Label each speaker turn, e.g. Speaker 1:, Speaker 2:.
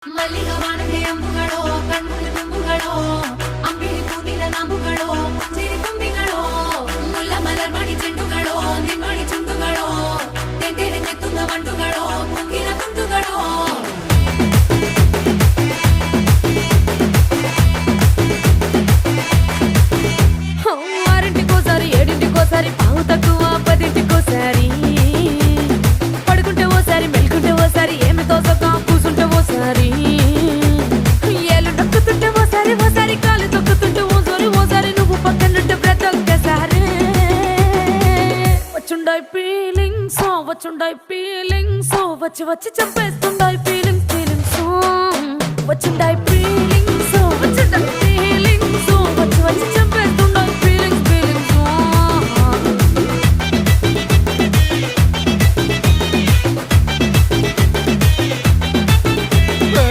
Speaker 1: ಮಲ್ಲಿಗ ವಾನಗೆ ಅಂಬುಗಳೋ ಕಣ್ಣುಗಳು ತುಂಬುಗಳೋ ಅಂಬಿಳಿ ಕೂದಿನ ನಾಂಬುಗಳೋ ಸಿರಿ ತುಂಬಿಗಳೋ ಮುಲ್ಲ ಮಲರ್ ಮಣಿ ಚೆಂಡುಗಳೋ ನಿಮ್ಮಣಿ ಚುಂಡುಗಳೋ ತೆಂಟೆರೆ ನೆತ್ತುಂಗ ಮಂಡುಗಳೋ ಮುಂಗಿನ ತುಂಡುಗಳೋ ఆరింటికోసారి ఏడింటికోసారి పావు తక్కువ పదింటికోసారి పడుకుంటే ఓసారి మెలుకుంటే ఓసారి ఏమి తోసక కూసుంటే ఓసారి ఏళ్ళు నొక్కుతుంటే ఓసారి ఓసారి కాలు తొక్కుతుంటే ఓసారి నువ్వు పక్కనుంటే బ్రతొక్కసారి వచ్చుండాయి ఫీలింగ్స్ వచ్చి వచ్చి చంపేస్తుండాయి ఫీలింగ్స్ వచ్చిండాయి